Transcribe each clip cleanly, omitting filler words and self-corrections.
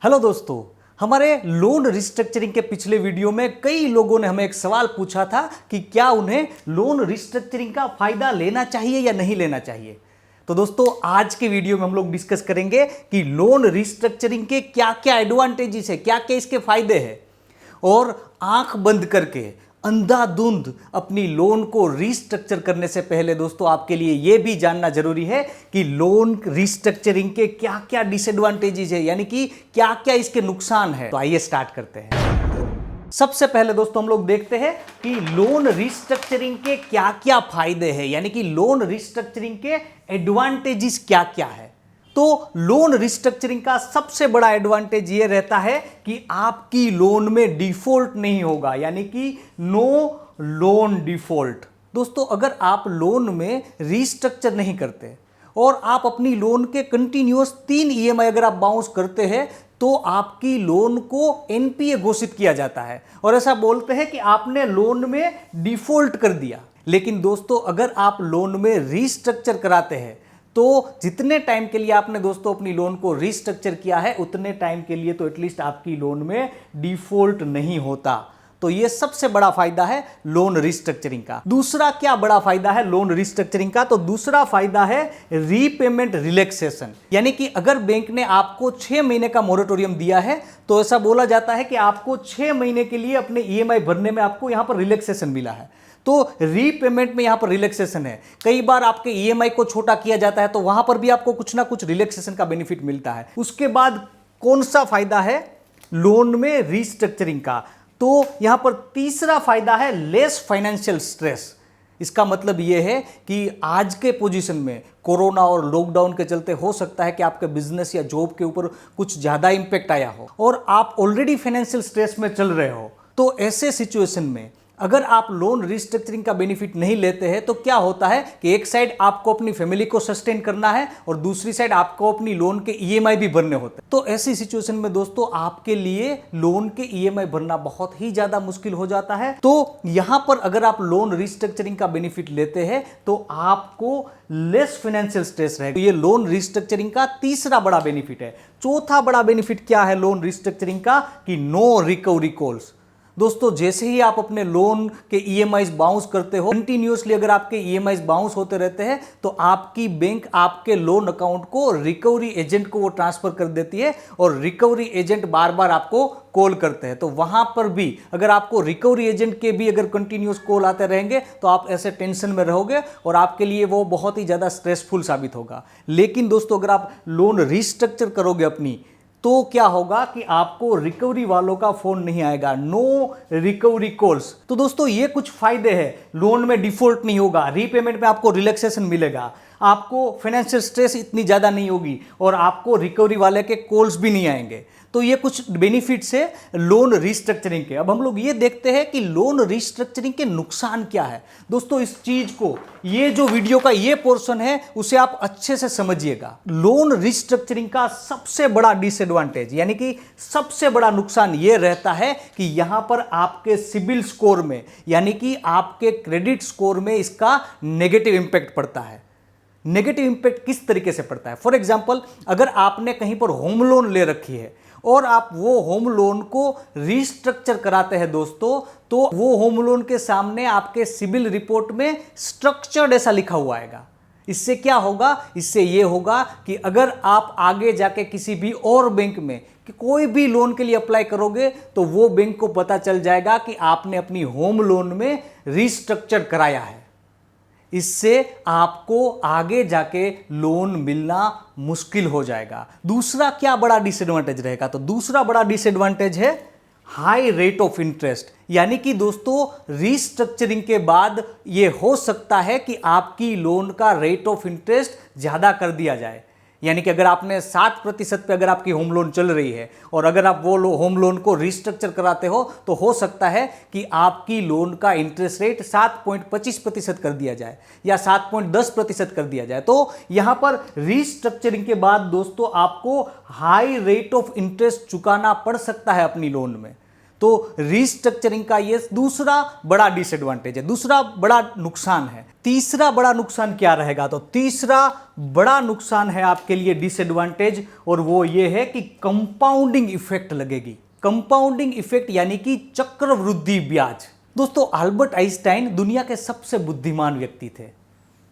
Hello दोस्तों, हमारे loan restructuring के पिछले वीडियो में कई लोगों ने हमें एक सवाल पूछा था कि क्या उन्हें लोन रिस्ट्रक्चरिंग का फायदा लेना चाहिए या नहीं लेना चाहिए। तो दोस्तों, आज के वीडियो में हम लोग डिस्कस करेंगे कि लोन रिस्ट्रक्चरिंग के क्या क्या एडवांटेजेस है, क्या क्या इसके फायदे हैं और आंख बंद करके अंधाधुंध अपनी लोन को रिस्ट्रक्चर करने से पहले दोस्तों आपके लिए यह भी जानना जरूरी है कि लोन रिस्ट्रक्चरिंग के क्या क्या डिसएडवांटेजेस है, यानी कि क्या क्या इसके नुकसान है। तो आइए स्टार्ट करते हैं। सबसे पहले दोस्तों हम लोग देखते हैं कि लोन रिस्ट्रक्चरिंग के क्या क्या फायदे हैं, यानी कि लोन रिस्ट्रक्चरिंग के एडवांटेजेस क्या क्या है। तो लोन रिस्ट्रक्चरिंग का सबसे बड़ा एडवांटेज यह रहता है कि आपकी लोन में डिफॉल्ट नहीं होगा, यानी कि नो लोन डिफॉल्ट। दोस्तों, अगर आप लोन में रिस्ट्रक्चर नहीं करते और आप अपनी लोन के कंटिन्यूअस 3 ईएमआई अगर आप बाउंस करते हैं तो आपकी लोन को एनपीए घोषित किया जाता है और ऐसा बोलते हैं कि आपने लोन में डिफॉल्ट कर दिया। लेकिन दोस्तों, अगर आप लोन में रिस्ट्रक्चर कराते हैं तो जितने टाइम के लिए आपने दोस्तों अपनी लोन को रिस्ट्रक्चर किया है उतने टाइम के लिए तो एटलीस्ट आपकी लोन में डिफॉल्ट नहीं होता। तो यह सबसे बड़ा फायदा है लोन रिस्ट्रक्चरिंग का। दूसरा क्या बड़ा फायदा है लोन रिस्ट्रक्चरिंग का? तो दूसरा फायदा है रीपेमेंट रिलैक्सेशन, यानी कि अगर बैंक ने आपको 6 महीने का मोरेटोरियम दिया है तो ऐसा बोला जाता है कि आपको 6 महीने के लिए अपने ईएमआई भरने में आपको यहां पर रिलैक्सेशन मिला है। तो रीपेमेंट में यहां पर रिलैक्सेशन है। कई बार आपके ईएमआई को छोटा किया जाता है तो वहां पर भी आपको कुछ ना कुछ रिलैक्सेशन का बेनिफिट मिलता है। उसके बाद कौन सा फायदा है लोन में रिस्ट्रक्चरिंग का? तो यहां पर तीसरा फायदा है लेस फाइनेंशियल स्ट्रेस। इसका मतलब यह है कि आज के पोजीशन में कोरोना और लॉकडाउन के चलते हो सकता है कि आपके बिजनेस या जॉब के ऊपर कुछ ज्यादा इंपैक्ट आया हो और आप ऑलरेडी फाइनेंशियल स्ट्रेस में चल रहे हो। तो ऐसे सिचुएशन में अगर आप लोन रिस्ट्रक्चरिंग का बेनिफिट नहीं लेते हैं तो क्या होता है कि एक साइड आपको अपनी फैमिली को सस्टेन करना है और दूसरी साइड आपको अपनी लोन के ईएमआई भी भरने होते हैं। तो ऐसी सिचुएशन में दोस्तों आपके लिए लोन के ईएमआई भरना बहुत ही ज्यादा मुश्किल हो जाता है। तो यहां पर अगर आप लोन रिस्ट्रक्चरिंग का बेनिफिट लेते हैं तो आपको लेस फाइनेंशियल स्ट्रेस रहेगा। तो ये लोन रिस्ट्रक्चरिंग का तीसरा बड़ा बेनिफिट है। चौथा बड़ा बेनिफिट क्या है लोन रिस्ट्रक्चरिंग का? कि नो रिकवरी कॉल्स। दोस्तों, जैसे ही आप अपने लोन के ईएमआईज बाउंस करते हो, कंटिन्यूअसली अगर आपके ईएमआईज बाउंस होते रहते हैं तो आपकी बैंक आपके लोन अकाउंट को रिकवरी एजेंट को वो ट्रांसफर कर देती है और रिकवरी एजेंट बार बार आपको कॉल करते हैं। तो वहां पर भी अगर आपको रिकवरी एजेंट के भी अगर कंटिन्यूअस कॉल आते रहेंगे तो आप ऐसे टेंशन में रहोगे और आपके लिए वो बहुत ही ज्यादा स्ट्रेसफुल साबित होगा। लेकिन दोस्तों, अगर आप लोन रिस्ट्रक्चर करोगे अपनी तो क्या होगा कि आपको रिकवरी वालों का फोन नहीं आएगा, नो रिकवरी कॉल्स। तो दोस्तों, ये कुछ फायदे हैं। लोन में डिफॉल्ट नहीं होगा, रीपेमेंट में आपको रिलैक्सेशन मिलेगा, आपको फाइनेंशियल स्ट्रेस इतनी ज्यादा नहीं होगी और आपको रिकवरी वाले के कॉल्स भी नहीं आएंगे। तो ये कुछ बेनिफिट्स है लोन रिस्ट्रक्चरिंग के। अब हम लोग ये देखते हैं कि लोन रिस्ट्रक्चरिंग के नुकसान क्या है। दोस्तों, इस चीज को, ये जो वीडियो का ये पोर्शन है उसे आप अच्छे से समझिएगा। लोन रिस्ट्रक्चरिंग का सबसे बड़ा डिसएडवांटेज, यानी कि सबसे बड़ा नुकसान ये रहता है कि यहां पर आपके सिबिल स्कोर में, यानी कि आपके क्रेडिट स्कोर में इसका नेगेटिव इंपैक्ट पड़ता है। नेगेटिव इंपैक्ट किस तरीके से पड़ता है? फॉर एग्जांपल, अगर आपने कहीं पर होम लोन ले रखी है और आप वो होम लोन को रिस्ट्रक्चर कराते हैं दोस्तों, तो वो होम लोन के सामने आपके सिबिल रिपोर्ट में स्ट्रक्चर्ड ऐसा लिखा हुआ आएगा। इससे क्या होगा? इससे ये होगा कि अगर आप आगे जाके किसी भी और बैंक में कि कोई भी लोन के लिए अप्लाई करोगे तो वो बैंक को पता चल जाएगा कि आपने अपनी होम लोन में रिस्ट्रक्चर कराया है। इससे आपको आगे जाके लोन मिलना मुश्किल हो जाएगा। दूसरा क्या बड़ा डिसएडवांटेज रहेगा? तो दूसरा बड़ा डिसएडवांटेज है हाई रेट ऑफ इंटरेस्ट, यानी कि दोस्तों रिस्ट्रक्चरिंग के बाद यह हो सकता है कि आपकी लोन का रेट ऑफ इंटरेस्ट ज्यादा कर दिया जाए। यानी कि अगर आपने 7% पे अगर आपकी होम लोन चल रही है और अगर आप वो होम लोन को रिस्ट्रक्चर कराते हो तो हो सकता है कि आपकी लोन का इंटरेस्ट रेट 7.25% कर दिया जाए या 7.10% कर दिया जाए। तो यहां पर रिस्ट्रक्चरिंग के बाद दोस्तों आपको हाई रेट ऑफ इंटरेस्ट चुकाना पड़ सकता है अपनी लोन में। तो रिस्ट्रक्चरिंग का ये दूसरा बड़ा डिसएडवांटेज है, दूसरा बड़ा नुकसान है। तीसरा बड़ा नुकसान क्या रहेगा? तो तीसरा बड़ा नुकसान है आपके लिए डिसएडवांटेज, और वो ये है कि कंपाउंडिंग इफेक्ट लगेगी। कंपाउंडिंग इफेक्ट यानी कि चक्रवृद्धि ब्याज। दोस्तों, अल्बर्ट आइंस्टाइन दुनिया के सबसे बुद्धिमान व्यक्ति थे।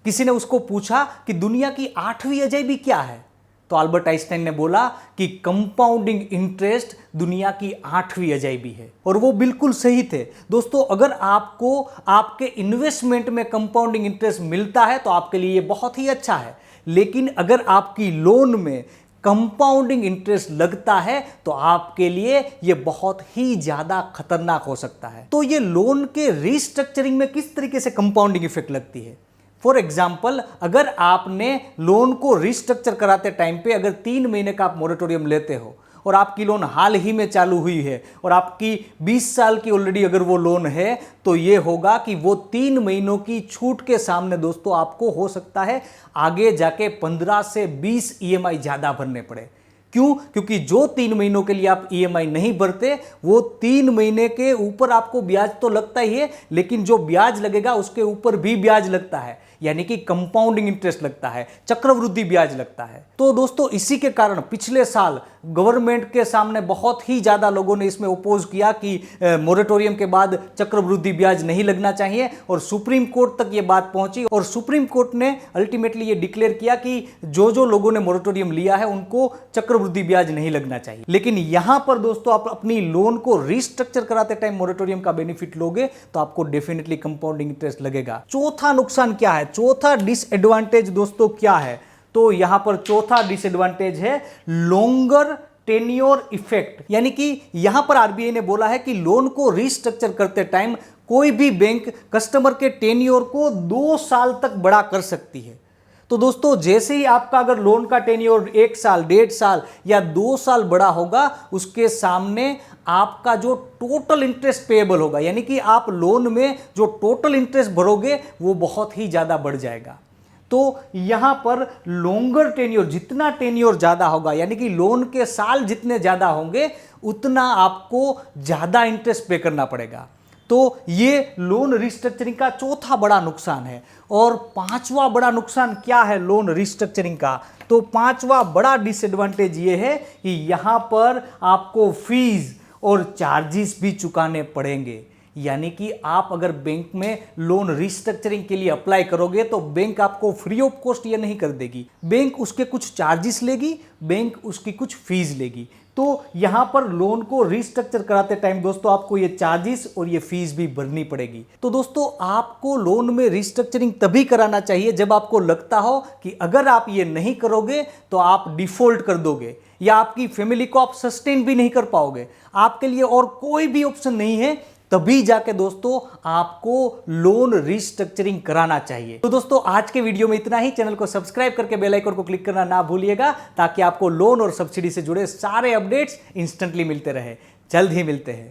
किसी ने उसको पूछा कि दुनिया की 8वीं अजैबी क्या है, तो अल्बर्ट आइंस्टाइन ने बोला कि कंपाउंडिंग इंटरेस्ट दुनिया की 8वीं अजैबी है, और वो बिल्कुल सही थे। दोस्तों, अगर आपको आपके इन्वेस्टमेंट में कंपाउंडिंग इंटरेस्ट मिलता है तो आपके लिए ये बहुत ही अच्छा है, लेकिन अगर आपकी लोन में कंपाउंडिंग इंटरेस्ट लगता है तो आपके लिए ये बहुत ही ज्यादा खतरनाक हो सकता है। तो ये लोन के रिस्ट्रक्चरिंग में किस तरीके से कंपाउंडिंग इफेक्ट लगती है? फॉर एग्जाम्पल, अगर आपने लोन को रिस्ट्रक्चर कराते टाइम पे अगर 3 महीने का आप मोरेटोरियम लेते हो और आपकी लोन हाल ही में चालू हुई है और आपकी 20 साल की ऑलरेडी अगर वो लोन है, तो ये होगा कि वो 3 महीनों की छूट के सामने दोस्तों आपको हो सकता है आगे जाके 15 से 20 EMI ज़्यादा भरने पड़े। क्यों? क्योंकि जो 3 महीनों के लिए आप EMI नहीं भरते, वो 3 महीने के ऊपर आपको ब्याज तो लगता ही है, लेकिन जो ब्याज लगेगा उसके ऊपर भी ब्याज लगता है, यानी कि कंपाउंडिंग इंटरेस्ट लगता है, चक्रवृद्धि ब्याज लगता है। तो दोस्तों, इसी के कारण पिछले साल गवर्नमेंट के सामने बहुत ही ज्यादा लोगों ने इसमें अपोज किया कि मोरेटोरियम के बाद चक्रवृद्धि ब्याज नहीं लगना चाहिए, और सुप्रीम कोर्ट तक ये बात पहुंची, और सुप्रीम कोर्ट ने अल्टीमेटली ये डिक्लेयर किया कि जो लोगों ने मोरेटोरियम लिया है उनको चक्रवृद्धि ब्याज नहीं लगना चाहिए। लेकिन यहां पर दोस्तों, आप अपनी लोन को रिस्ट्रक्चर कराते टाइम मोरेटोरियम का बेनिफिट लोगे तो आपको डेफिनेटली कंपाउंडिंग इंटरेस्ट लगेगा। चौथा नुकसान क्या है? चौथा डिसएडवांटेज दोस्तों क्या है? तो यहां पर चौथा डिसएडवांटेज है लॉन्गर टेन्योर इफेक्ट, यानी कि यहां पर आरबीआई ने बोला है कि लोन को रिस्ट्रक्चर करते टाइम कोई भी बैंक कस्टमर के टेन्योर को 2 साल तक बड़ा कर सकती है। तो दोस्तों, जैसे ही आपका अगर लोन का टेन्योर 1 साल, 1.5 साल या 2 साल बड़ा होगा, उसके सामने आपका जो टोटल इंटरेस्ट पेएबल होगा, यानी कि आप लोन में जो टोटल इंटरेस्ट भरोगे वो बहुत ही ज्यादा बढ़ जाएगा। तो यहां पर लॉन्गर टेन्योर, जितना टेन्योर ज्यादा होगा, यानी कि लोन के साल जितने ज्यादा होंगे उतना आपको ज्यादा इंटरेस्ट पे करना पड़ेगा। तो ये लोन रिस्ट्रक्चरिंग का चौथा बड़ा नुकसान है। और पांचवा बड़ा नुकसान क्या है लोन रिस्ट्रक्चरिंग का? तो पांचवा बड़ा डिसएडवांटेज ये है कि यहां पर आपको फीस और चार्जेस भी चुकाने पड़ेंगे, यानी कि आप अगर बैंक में लोन रिस्ट्रक्चरिंग के लिए अप्लाई करोगे तो बैंक आपको फ्री ऑफ कॉस्ट ये नहीं कर देगी, बैंक उसके कुछ चार्जेस लेगी, बैंक उसकी कुछ फीस लेगी। तो यहां पर लोन को रिस्ट्रक्चर कराते टाइम दोस्तों आपको ये चार्जेस और ये फीस भी भरनी पड़ेगी। तो दोस्तों, आपको लोन में रिस्ट्रक्चरिंग तभी कराना चाहिए जब आपको लगता हो कि अगर आप ये नहीं करोगे तो आप डिफॉल्ट कर दोगे, या आपकी फैमिली को आप सस्टेन भी नहीं कर पाओगे, आपके लिए और कोई भी ऑप्शन नहीं है, तभी जाके दोस्तों आपको लोन रिस्ट्रक्चरिंग कराना चाहिए। तो दोस्तों, आज के वीडियो में इतना ही। चैनल को सब्सक्राइब करके बेल आइकन को क्लिक करना ना भूलिएगा, ताकि आपको लोन और सब्सिडी से जुड़े सारे अपडेट्स इंस्टेंटली मिलते रहे। जल्द ही मिलते हैं।